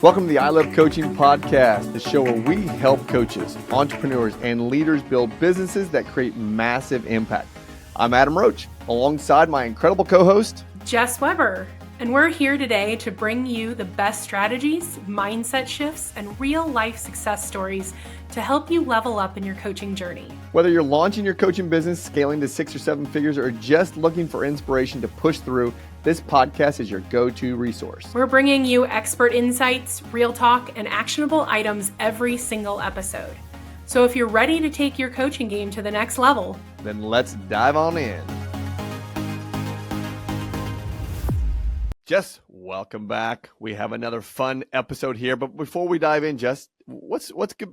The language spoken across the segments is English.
Welcome to the I Love Coaching podcast, the show where we help coaches, entrepreneurs, and leaders build businesses that create massive impact. I'm Adam Roach, alongside my incredible co-host, Jess Webber, and we're here today to bring you the best strategies, mindset shifts, and real-life success stories to help you level up in your coaching journey. Whether you're launching your coaching business, scaling to 6 or 7 figures, or just looking for inspiration to push through, this podcast is your go-to resource. We're bringing you expert insights, real talk, and actionable items every single episode. So if you're ready to take your coaching game to the next level, then let's dive on in. Jess, welcome back. We have another fun episode here, but before we dive in, Jess, what's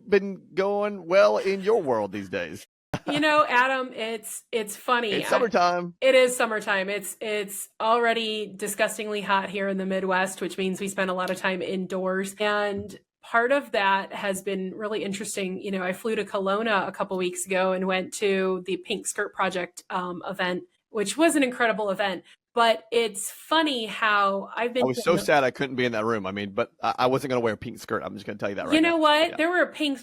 been going well in your world these days? You know, Adam, it's funny. It's summertime. It is summertime. It's already disgustingly hot here in the Midwest, which means we spend a lot of time indoors. And part of that has been really interesting. You know, I flew to Kelowna a couple weeks ago and went to the Pink Skirt Project event, which was an incredible event. But it's funny how I've been. I was so sad I couldn't be in that room. I mean, but I wasn't going to wear a pink skirt. I'm just going to tell you that right now. You know what? Yeah. There were pink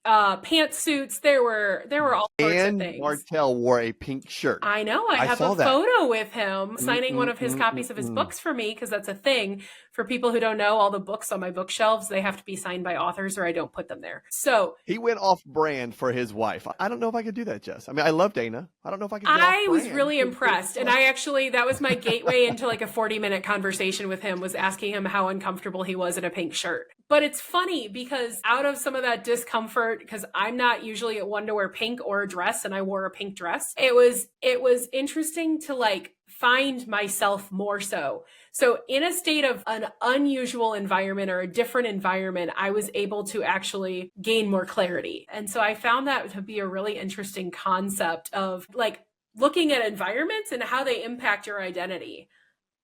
pantsuits. There were all sorts of things. And Martell wore a pink shirt. I know. I have a photo with him signing one of his copies of his books for me, because that's a thing. For people who don't know, all the books on my bookshelves, they have to be signed by authors or I don't put them there. So he went off brand for his wife. I don't know if I could do that, Jess. I mean, I love Dana. I don't know if I could do that. I was really impressed. And that was my gateway into like a 40-minute conversation with him, was asking him how uncomfortable he was in a pink shirt. But it's funny because out of some of that discomfort, because I'm not usually one to wear pink or a dress, and I wore a pink dress, it was interesting to like find myself more so. So in a state of an unusual environment or a different environment, I was able to actually gain more clarity. And so I found that to be a really interesting concept of like looking at environments and how they impact your identity.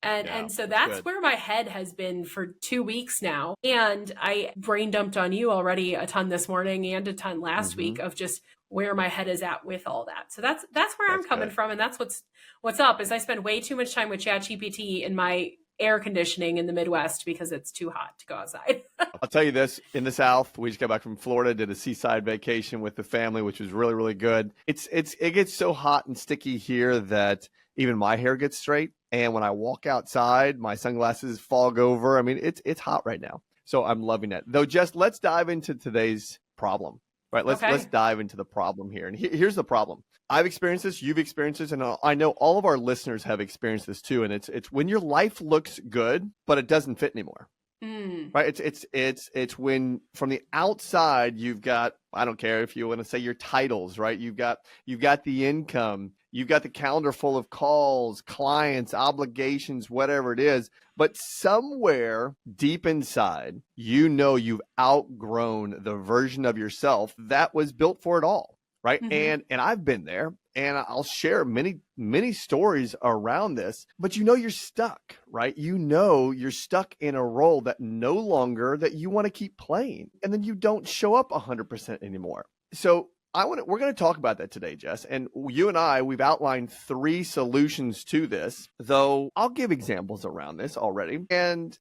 And so that's where my head has been for 2 weeks now. And I brain dumped on you already a ton this morning and a ton last week of just where my head is at with all that. So that's where I'm coming from. And that's what's up is I spend way too much time with ChatGPT in my air conditioning in the Midwest because it's too hot to go outside. I'll tell you this, in the South, we just got back from Florida, did a seaside vacation with the family, which was really, really good. It gets so hot and sticky here that even my hair gets straight. And when I walk outside, my sunglasses fog over. I mean, it's hot right now. So I'm loving it. Though, Jess, let's dive into today's problem, right? Let's dive into the problem here. And here's the problem. I've experienced this, you've experienced this, and I know all of our listeners have experienced this too. And it's when your life looks good, but it doesn't fit anymore. Right? It's when from the outside you've got, I don't care if you want to say your titles, right? You've got the income, you've got the calendar full of calls, clients, obligations, whatever it is. But somewhere deep inside, you know you've outgrown the version of yourself that was built for it all. Right. And I've been there, and I'll share many stories around this, but you're stuck, right? You're stuck in a role that no longer that you want to keep playing, and then you don't show up 100% anymore. So we're going to talk about that today, Jess. And you and we've outlined 3 solutions to this, though I'll give examples around this already. And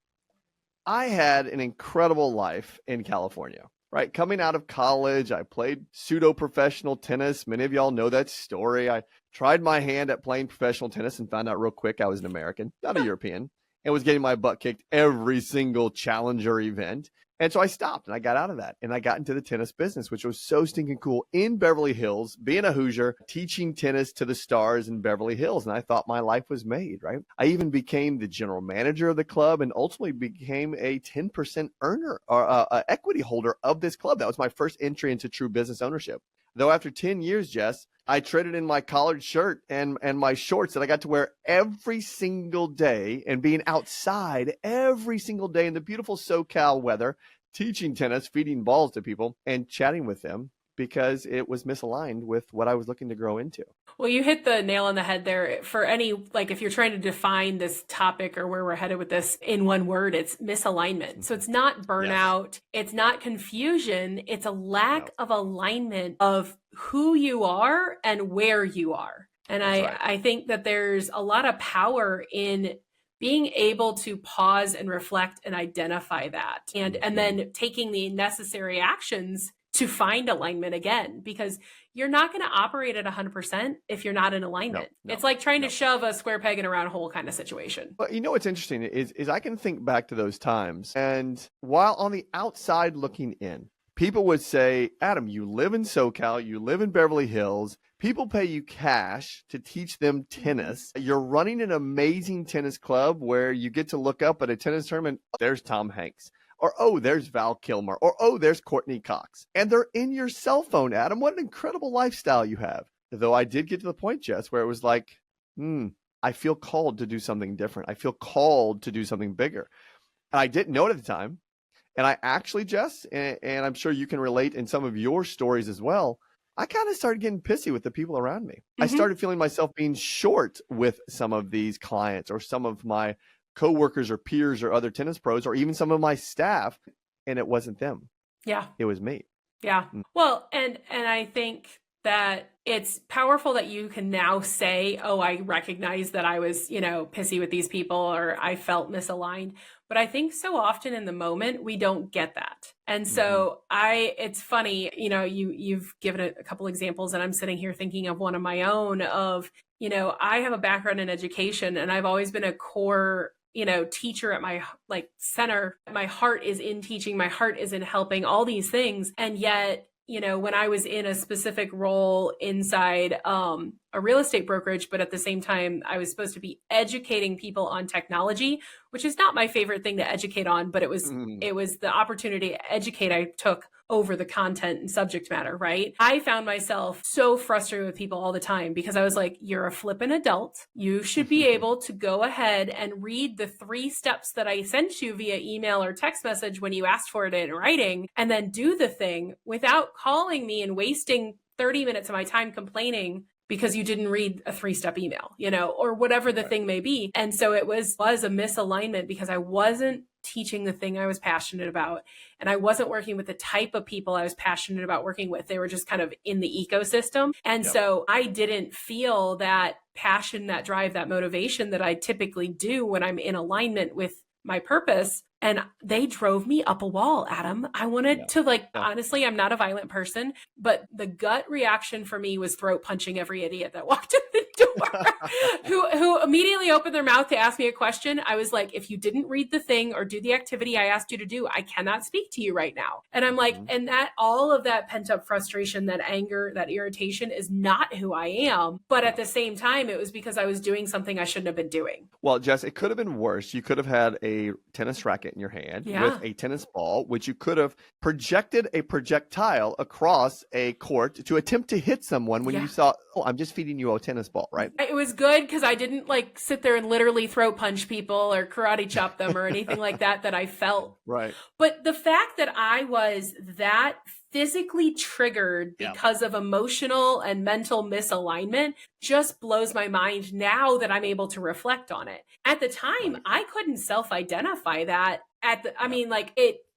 I had an incredible life in California. Right. Coming out of college, I played pseudo-professional tennis. Many of y'all know that story. I tried my hand at playing professional tennis and found out real quick I was an American, not a European, and was getting my butt kicked every single challenger event. And so I stopped and I got out of that and I got into the tennis business, which was so stinking cool in Beverly Hills, being a Hoosier, teaching tennis to the stars in Beverly Hills. And I thought my life was made, right? I even became the general manager of the club and ultimately became a 10% earner or equity holder of this club. That was my first entry into true business ownership. Though after 10 years, Jess, I traded in my collared shirt and my shorts that I got to wear every single day and being outside every single day in the beautiful SoCal weather, teaching tennis, feeding balls to people and chatting with them because it was misaligned with what I was looking to grow into. Well, you hit the nail on the head there. For any, like if you're trying to define this topic or where we're headed with this in one word, it's misalignment. So it's not burnout. Yes. It's not confusion. It's a lack of alignment of who you are and where you are. And I think that there's a lot of power in being able to pause and reflect and identify that, and then taking the necessary actions to find alignment again, because you're not going to operate at 100% if you're not in alignment. It's like trying to shove a square peg in a round hole kind of situation. But you know what's interesting is I can think back to those times, and while on the outside looking in, people would say, Adam, you live in SoCal, you live in Beverly Hills, people pay you cash to teach them tennis. You're running an amazing tennis club where you get to look up at a tennis tournament, oh, there's Tom Hanks. Or, oh, there's Val Kilmer. Or, oh, there's Courtney Cox. And they're in your cell phone, Adam. What an incredible lifestyle you have. Though I did get to the point, Jess, where it was like, I feel called to do something different. I feel called to do something bigger. And I didn't know it at the time. And I actually, Jess, and I'm sure you can relate in some of your stories as well, I kind of started getting pissy with the people around me. I started feeling myself being short with some of these clients or some of my coworkers or peers or other tennis pros or even some of my staff, and it wasn't them. Yeah. It was me. Yeah. Well, and I think that it's powerful that you can now say, oh, I recognize that I was, pissy with these people, or I felt misaligned. But I think so often in the moment, we don't get that. And so it's funny, you've given a couple examples, and I'm sitting here thinking of one of my own of, I have a background in education, and I've always been a core teacher at my center. My heart is in teaching. My heart is in helping, all these things. And yet, when I was in a specific role inside a real estate brokerage, but at the same time, I was supposed to be educating people on technology, which is not my favorite thing to educate on, but it was the opportunity to educate I took over the content and subject matter, right? I found myself so frustrated with people all the time because I was like, you're a flippin' adult. You should be able to go ahead and read the 3 steps that I sent you via email or text message when you asked for it in writing, and then do the thing without calling me and wasting 30 minutes of my time complaining because you didn't read a 3-step email, or whatever the thing may be. And so it was a misalignment because I wasn't teaching the thing I was passionate about. And I wasn't working with the type of people I was passionate about working with. They were just kind of in the ecosystem. And so I didn't feel that passion, that drive, that motivation that I typically do when I'm in alignment with my purpose. And they drove me up a wall, Adam. I wanted to honestly, I'm not a violent person, but the gut reaction for me was throat punching every idiot that walked in the door who immediately opened their mouth to ask me a question. I was like, if you didn't read the thing or do the activity I asked you to do, I cannot speak to you right now. And I'm like, and that all of that pent up frustration, that anger, that irritation is not who I am. But at the same time, it was because I was doing something I shouldn't have been doing. Well, Jess, it could have been worse. You could have had a tennis racket in your hand with a tennis ball, which you could have projected a projectile across a court to attempt to hit someone when you saw, oh, I'm just feeding you a tennis ball, right? It was good because I didn't sit there and literally throat punch people or karate chop them or anything like that I felt. Right. But the fact that I was that physically triggered because of emotional and mental misalignment just blows my mind now that I'm able to reflect on it. At the time, I couldn't self-identify that.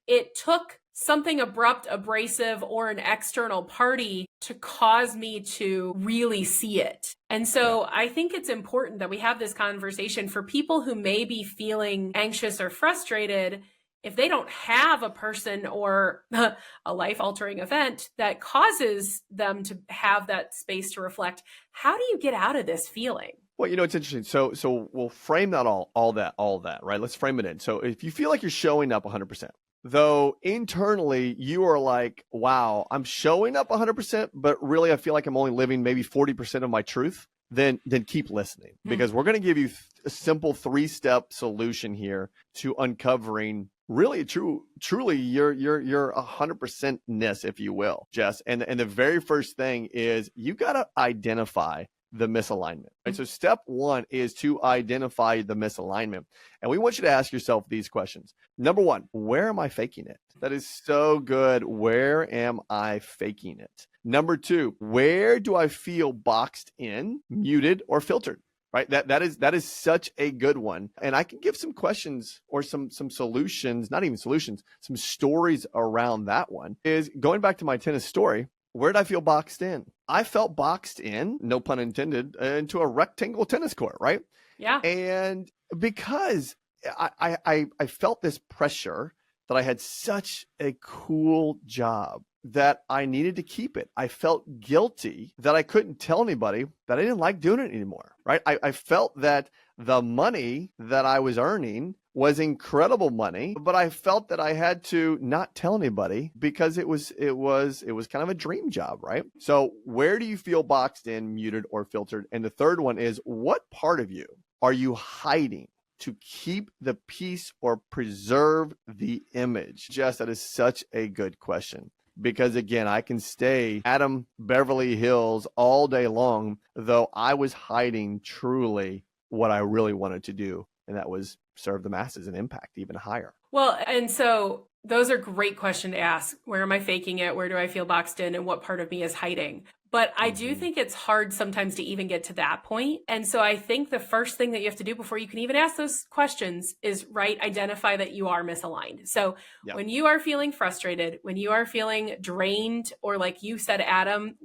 It took something abrupt, abrasive, or an external party to cause me to really see it. And so I think it's important that we have this conversation for people who may be feeling anxious or frustrated. If they don't have a person or a life-altering event that causes them to have that space to reflect, how do you get out of this feeling? Well, it's interesting. So we'll frame that all that, right? Let's frame it in. So if you feel like you're showing up 100%, though internally you are like, wow, I'm showing up 100%, but really I feel like I'm only living maybe 40% of my truth, then keep listening, because we're going to give you a simple 3-step solution here to uncovering really truly your 100%ness, if you will, Jess. And the very first thing is you got to identify the misalignment. Right? So step 1 is to identify the misalignment. And we want you to ask yourself these questions. Number 1, where am I faking it? That is so good. Where am I faking it? Number 2, where do I feel boxed in, muted, or filtered? Right. That is such a good one. And I can give some questions or some solutions, not even solutions, some stories around that one. Is going back to my tennis story. Where did I feel boxed in? I felt boxed in, no pun intended, into a rectangle tennis court, right? Yeah. And Because I felt this pressure that I had such a cool job that I needed to keep it. I felt guilty that I couldn't tell anybody that I didn't like doing it anymore, right? I felt that the money that I was earning was incredible money, but I felt that I had to not tell anybody because it was kind of a dream job, right? So where do you feel boxed in, muted, or filtered? And the third one is, what part of you are you hiding to keep the peace or preserve the image? Jess, that is such a good question. Because again, I can stay Adam Beverly Hills all day long, though I was hiding truly what I really wanted to do. And that was serve the masses and impact even higher. Well, and so those are great questions to ask. Where am I faking it? Where do I feel boxed in? And what part of me is hiding? But I do think it's hard sometimes to even get to that point. And so I think the first thing that you have to do before you can even ask those questions is, identify that you are misaligned. So when you are feeling frustrated, when you are feeling drained, or like you said, Adam,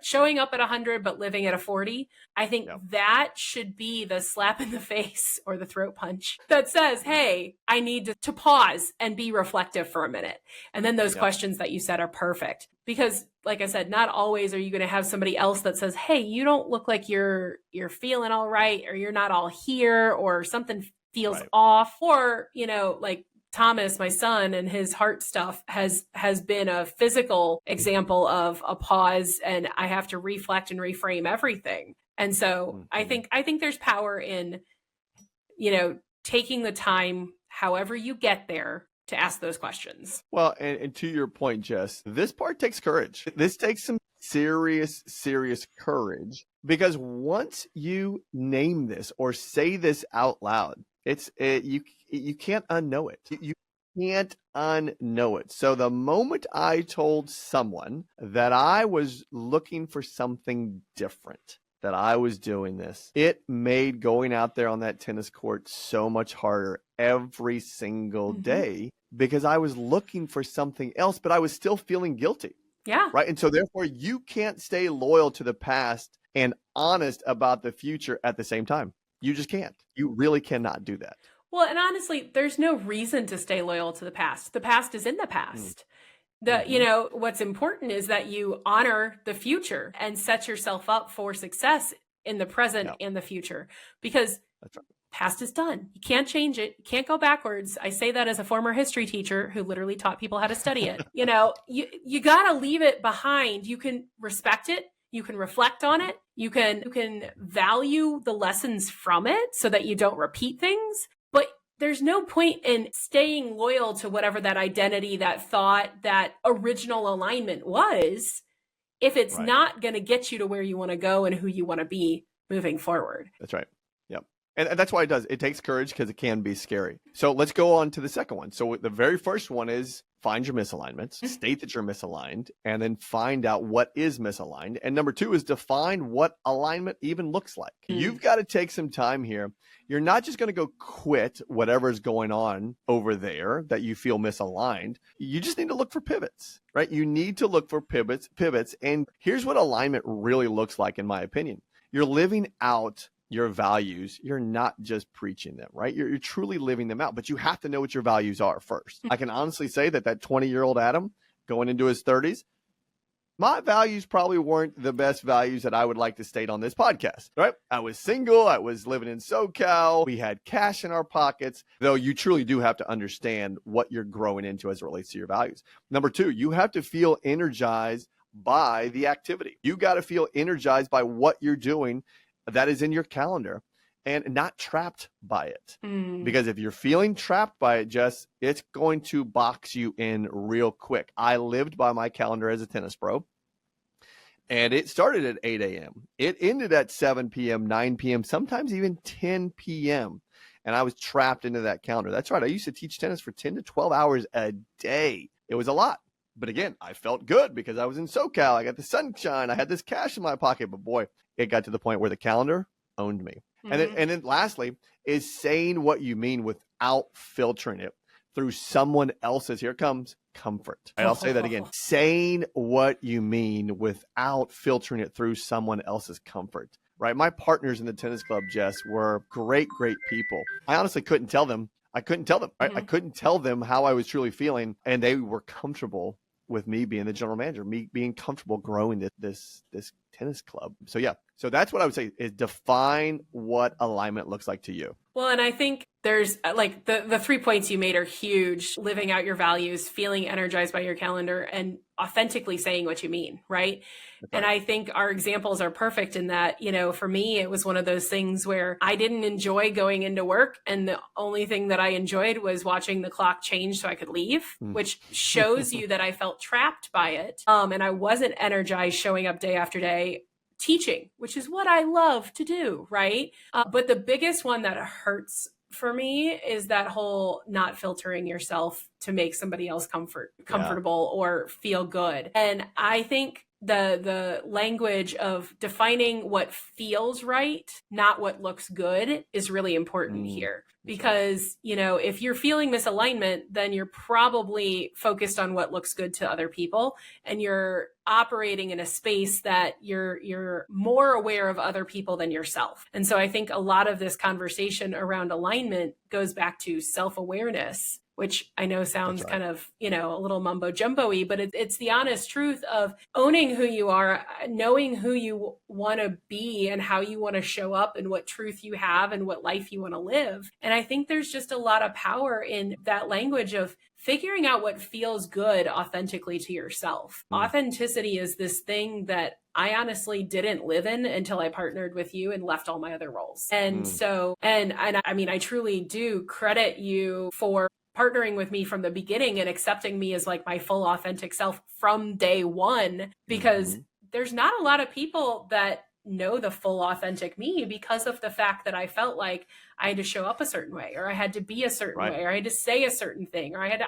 showing up at 100, but living at a 40, I think that should be the slap in the face or the throat punch that says, hey, I need to pause and be reflective for a minute. And then those questions that you said are perfect. Because like I said, not always are you going to have somebody else that says, hey, you don't look like you're feeling all right, or you're not all here, or something feels off. Or, like Thomas, my son, and his heart stuff has been a physical example of a pause, and I have to reflect and reframe everything. And so I think there's power in, taking the time, however you get there, to ask those questions. Well, and to your point, Jess, this part takes courage. This takes some serious courage, because once you name this or say this out loud, you can't unknow it. You can't unknow it. So the moment I told someone that I was looking for something different, that I was doing this, it made going out there on that tennis court so much harder every single day, because I was looking for something else, but I was still feeling guilty. Yeah. Right. And so therefore you can't stay loyal to the past and honest about the future at the same time. You just can't. You really cannot do that. Well, and honestly, there's no reason to stay loyal to the past. The past is in the past. What's important is that you honor the future and set yourself up for success in the present and the future, because that's right. Past is done. You can't change it. You can't go backwards. I say that as a former history teacher who literally taught people how to study it. You got to leave it behind. You can respect it. You can reflect on it. You can value the lessons from it so that you don't repeat things. But there's no point in staying loyal to whatever that identity, that thought, that original alignment was, if it's not going to get you to where you want to go and who you want to be moving forward. That's right. Yep. And that's why it does. It takes courage, because it can be scary. So let's go on to the second one. So the very first one is find your misalignments, state that you're misaligned, and then find out what is misaligned. And number two is define what alignment even looks like. You've got to take some time here. You're not just going to go quit whatever's going on over there that you feel misaligned. You just need to look for pivots, right? You need to look for pivots. And here's what alignment really looks like, in my opinion. You're living out your values. You're not just preaching them, right? You're truly living them out, but you have to know what your values are first. I can honestly say that 20-year-old Adam going into his 30s, my values probably weren't the best values that I would like to state on this podcast, right? I was single. I was living in SoCal. We had cash in our pockets, though you truly do have to understand what you're growing into as it relates to your values. Number two, you have to feel energized by the activity. You got to feel energized by what you're doing that is in your calendar, and not trapped by it. Because if you're feeling trapped by it, Jess, it's going to box you in real quick. I lived by my calendar as a tennis pro, and it started at 8 a.m. It ended at 7 p.m., 9 p.m., sometimes even 10 p.m. And I was trapped into that calendar. That's right. I used to teach tennis for 10 to 12 hours a day. It was a lot. But again, I felt good because I was in SoCal. I got the sunshine. I had this cash in my pocket. But boy, it got to the point where the calendar owned me. And then lastly is saying what you mean without filtering it through someone else's, here comes, comfort. Right, I'll say that again. Saying what you mean without filtering it through someone else's comfort. right? My partners in the tennis club, Jess, were great, great people. I honestly couldn't tell them. Right? I couldn't tell them how I was truly feeling, and they were comfortable with me being the general manager, me being comfortable growing this tennis club. So yeah, so that's what I would say is define what alignment looks like to you. Well, and I think there's like the 3 points you made are huge: living out your values, feeling energized by your calendar, and authentically saying what you mean, right? And I think our examples are perfect in that, you know, for me, it was one of those things where I didn't enjoy going into work. And the only thing that I enjoyed was watching the clock change so I could leave, which shows you that I felt trapped by it. And I wasn't energized showing up day after day teaching, which is what I love to do, right? But the biggest one that hurts for me is that whole not filtering yourself to make somebody else comfortable or feel good. And I think the language of defining what feels right, not what looks good, is really important here. Because, you know, if you're feeling misalignment, then you're probably focused on what looks good to other people, and you're operating in a space that you're more aware of other people than yourself. And so I think a lot of this conversation around alignment goes back to self-awareness, which I know sounds kind of, you know, a little mumbo jumbo-y, but it's the honest truth of owning who you are, knowing who you want to be and how you want to show up and what truth you have and what life you want to live. And I think there's just a lot of power in that language of figuring out what feels good authentically to yourself. Authenticity is this thing that I honestly didn't live in until I partnered with you and left all my other roles. And so, and I mean, I truly do credit you for partnering with me from the beginning and accepting me as like my full authentic self from day one, because there's not a lot of people that know the full authentic me, because of the fact that I felt like I had to show up a certain way, or I had to be a certain way, or I had to say a certain thing, or I had to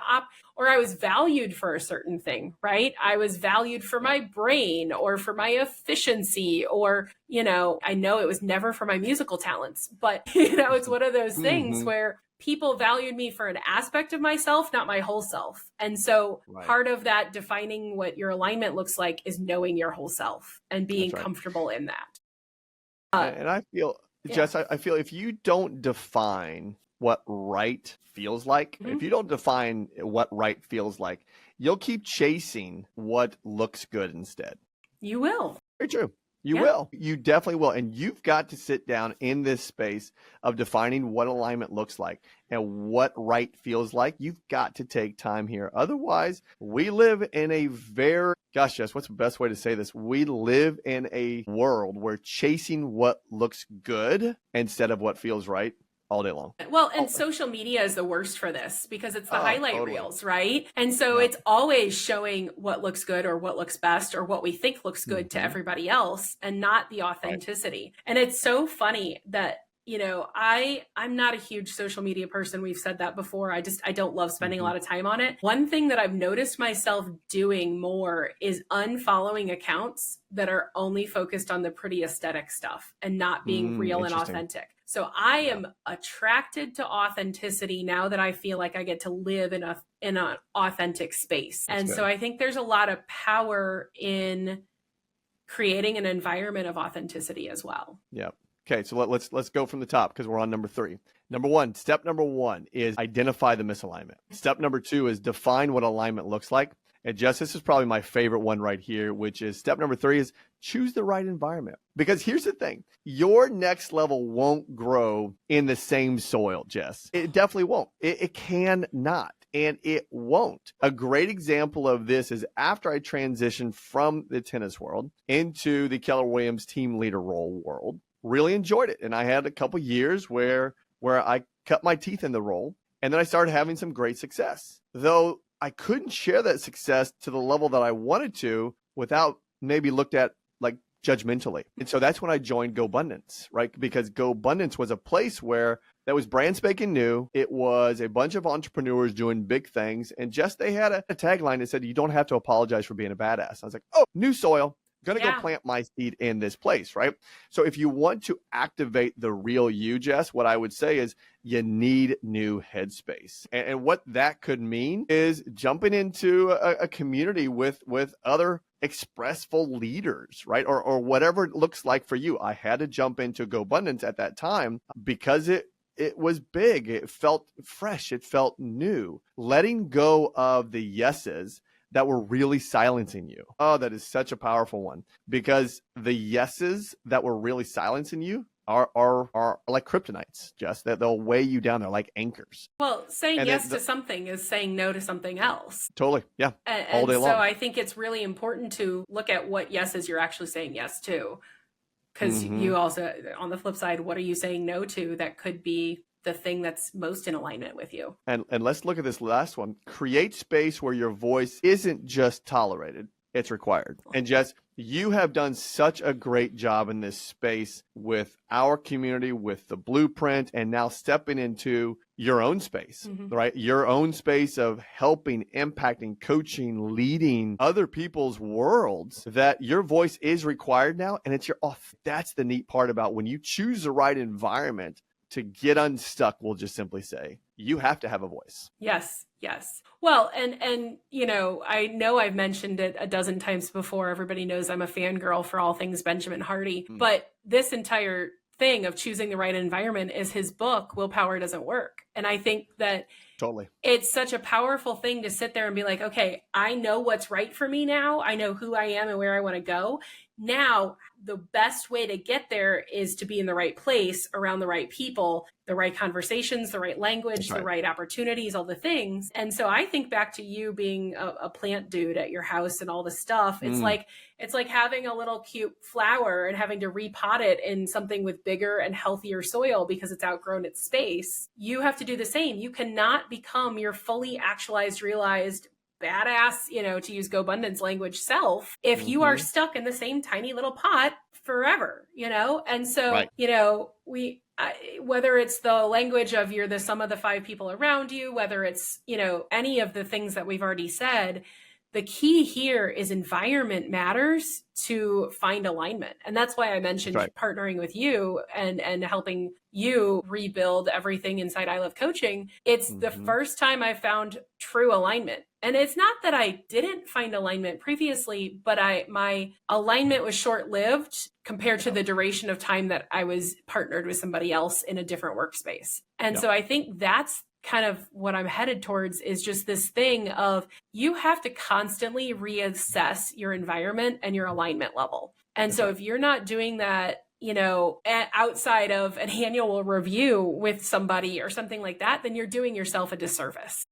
or I was valued for a certain thing, right? I was valued for my brain or for my efficiency, or, you know, I know it was never for my musical talents, but you know, it's one of those things where people valued me for an aspect of myself, not my whole self. And so part of that defining what your alignment looks like is knowing your whole self and being comfortable in that. And I feel, Jess, I feel if you don't define what right feels like, if you don't define what right feels like, you'll keep chasing what looks good instead. You will. Very true. You will. You definitely will. And you've got to sit down in this space of defining what alignment looks like and what right feels like. You've got to take time here. Otherwise, we live in a gosh, Jess, what's the best way to say this? We live in a world where chasing what looks good instead of what feels right all day long. Well, and social media is the worst for this, because it's the highlight reels, right? And so it's always showing what looks good or what looks best or what we think looks good to everybody else, and not the authenticity. And it's so funny that, you know, I'm not a huge social media person. We've said that before. I don't love spending a lot of time on it. One thing that I've noticed myself doing more is unfollowing accounts that are only focused on the pretty aesthetic stuff and not being real and authentic. So I am attracted to authenticity now that I feel like I get to live in an authentic space. And so I think there's a lot of power in creating an environment of authenticity as well. Yeah. Okay, so let's go from the top, because we're on number 3. Step number one is identify the misalignment. Step number 2 is define what alignment looks like. And Jess, this is probably my favorite one right here, which is step number 3 is choose the right environment. Because here's the thing, your next level won't grow in the same soil, Jess. It definitely won't. It cannot. And it won't. A great example of this is after I transitioned from the tennis world into the Keller Williams team leader role world. Really enjoyed it. And I had a couple years where I cut my teeth in the role, and then I started having some great success. Though I couldn't share that success to the level that I wanted to without maybe looked at like judgmentally. And so that's when I joined GoBundance, right? Because GoBundance was a place where that was brand spanking new. It was a bunch of entrepreneurs doing big things. And just they had a tagline that said, you don't have to apologize for being a badass. I was like, oh, new soil. going to go plant my seed in this place, right? So if you want to activate the real you, Jess, what I would say is you need new headspace. And what that could mean is jumping into a community with other expressful leaders, right? Or whatever it looks like for you. I had to jump into GoBundance at that time because it was big. It felt fresh. It felt new. Letting go of the yeses that were really silencing you. Oh, that is such a powerful one, because the yeses that were really silencing you are like kryptonites, just that they'll weigh you down. They're like anchors. Well, saying yes to something is saying no to something else. Totally. Yeah. All day long. So I think it's really important to look at what yeses you're actually saying yes to. Because you also, on the flip side, what are you saying no to that could be the thing that's most in alignment with you? And let's look at this last one. Create space where your voice isn't just tolerated, it's required. And Jess, you have done such a great job in this space with our community, with the blueprint, and now stepping into your own space, right? Your own space of helping, impacting, coaching, leading other people's worlds, that your voice is required now. And it's your off. That's the neat part about when you choose the right environment to get unstuck, we'll just simply say, you have to have a voice. Yes. Yes. Well, and you know I've mentioned it a dozen times before. Everybody knows I'm a fangirl for all things Benjamin Hardy, but this entire thing of choosing the right environment is his book, Willpower Doesn't Work. And I think that totally, it's such a powerful thing to sit there and be like, okay, I know what's right for me now. I know who I am and where I want to go. Now, the best way to get there is to be in the right place, around the right people, the right conversations, the right language, the right opportunities, all the things. And so I think back to you being a plant dude at your house and all the stuff. It's like having a little cute flower and having to repot it in something with bigger and healthier soil because it's outgrown its space. You have to do the same. You cannot become your fully actualized, realized, badass, to use GoBundance language, self, if you are stuck in the same tiny little pot forever, And so, whether it's the language of you're the sum of the five people around you, whether it's, any of the things that we've already said, the key here is environment matters to find alignment. And that's why I mentioned partnering with you and helping you rebuild everything inside I Love Coaching. It's the first time I found true alignment. And it's not that I didn't find alignment previously, but my alignment was short-lived compared to the duration of time that I was partnered with somebody else in a different workspace. And so I think that's kind of what I'm headed towards, is just this thing of you have to constantly reassess your environment and your alignment level. And so if you're not doing that, outside of an annual review with somebody or something like that, then you're doing yourself a disservice.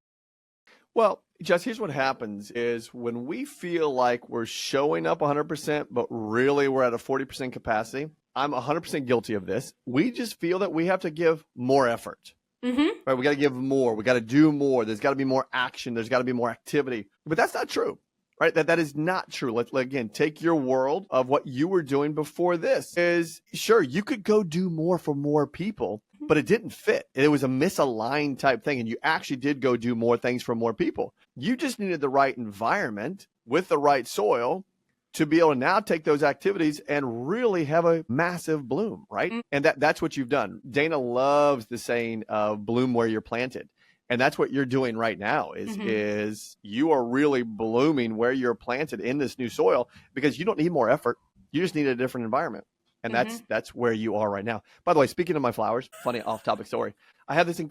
Well, Jess, here's what happens is when we feel like we're showing up 100%, but really we're at a 40% capacity. I'm 100% guilty of this. We just feel that we have to give more effort. Right? We got to give more. We got to do more. There's got to be more action. There's got to be more activity. But that's not true, right? That is not true. Let's again take your world of what you were doing before this. Is sure you could go do more for more people, but it didn't fit. It was a misaligned type thing, and you actually did go do more things for more people. You just needed the right environment with the right soil to be able to now take those activities and really have a massive bloom, right? And that's what you've done. Dana loves the saying of bloom where you're planted. And that's what you're doing right now is you are really blooming where you're planted in this new soil, because you don't need more effort. You just need a different environment. And that's where you are right now. By the way, speaking of my flowers, funny off-topic story. I have this,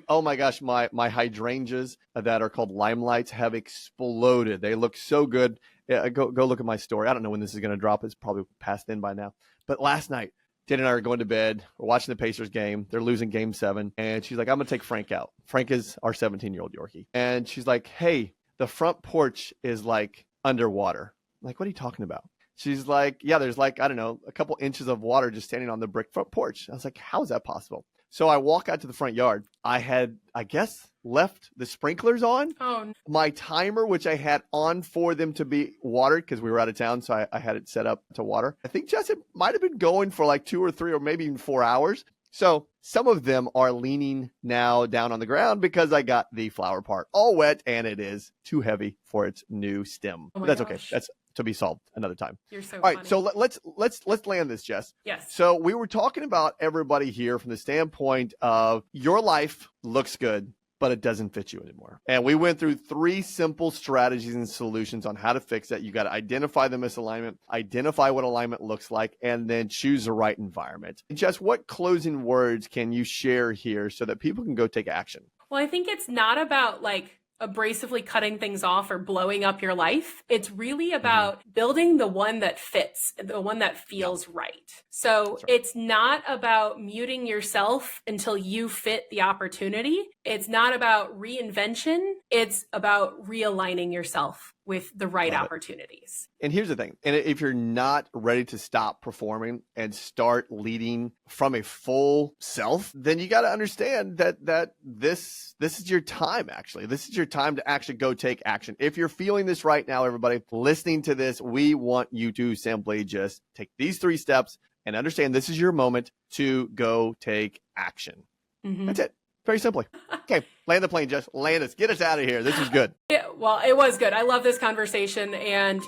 oh my gosh, my hydrangeas that are called limelights have exploded. They look so good. Yeah, go look at my story. I don't know when this is going to drop. It's probably past in by now. But last night, Dana and I are going to bed. We're watching the Pacers game. They're losing game 7. And she's like, I'm going to take Frank out. Frank is our 17-year-old Yorkie. And she's like, hey, the front porch is like underwater. I'm like, what are you talking about? She's like, yeah, there's like, I don't know, a couple inches of water just standing on the brick front porch. I was like, how is that possible? So I walk out to the front yard. I had, I guess, left the sprinklers on. Oh, no. My timer, which I had on for them to be watered because we were out of town, so I had it set up to water. I think, Jess, it might have been going for like 2 or 3 or maybe even 4 hours. So some of them are leaning now down on the ground because I got the flower part all wet and it is too heavy for its new stem. Oh my That's gosh. okay. to be solved another time. You're so All right, funny. so let's land this, Jess. Yes. So we were talking about everybody here from the standpoint of your life looks good, but it doesn't fit you anymore. And we went through 3 simple strategies and solutions on how to fix that. You got to identify the misalignment, identify what alignment looks like, and then choose the right environment. Jess, what closing words can you share here so that people can go take action? Well, I think it's not about like abrasively cutting things off or blowing up your life. It's really about building the one that fits, the one that feels right. So it's not about muting yourself until you fit the opportunity. It's not about reinvention. It's about realigning yourself with the right opportunities. And here's the thing. And if you're not ready to stop performing and start leading from a full self, then you got to understand that this is your time, actually. This is your time to actually go take action. If you're feeling this right now, everybody listening to this, we want you to simply just take these 3 steps and understand this is your moment to go take action. That's it. Very simply. Okay, land the plane, Jess. Land us. Get us out of here. This is good. Well, it was good. I love this conversation. And,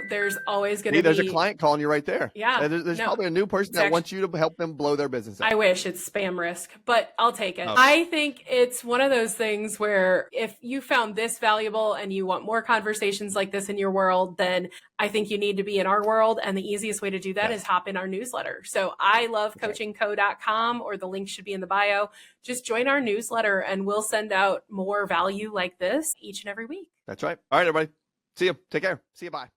there's always going to be... There's a client calling you right there. Yeah. There's probably a new person that wants you to help them blow their business up. I wish it's spam risk, but I'll take it. I think it's one of those things where if you found this valuable and you want more conversations like this in your world, then I think you need to be in our world. And the easiest way to do that is hop in our newsletter. So I love coachingco.com, or the link should be in the bio. Just join our newsletter and we'll send out more value like this each and every week. That's right. All right, everybody. See you. Take care. See you. Bye.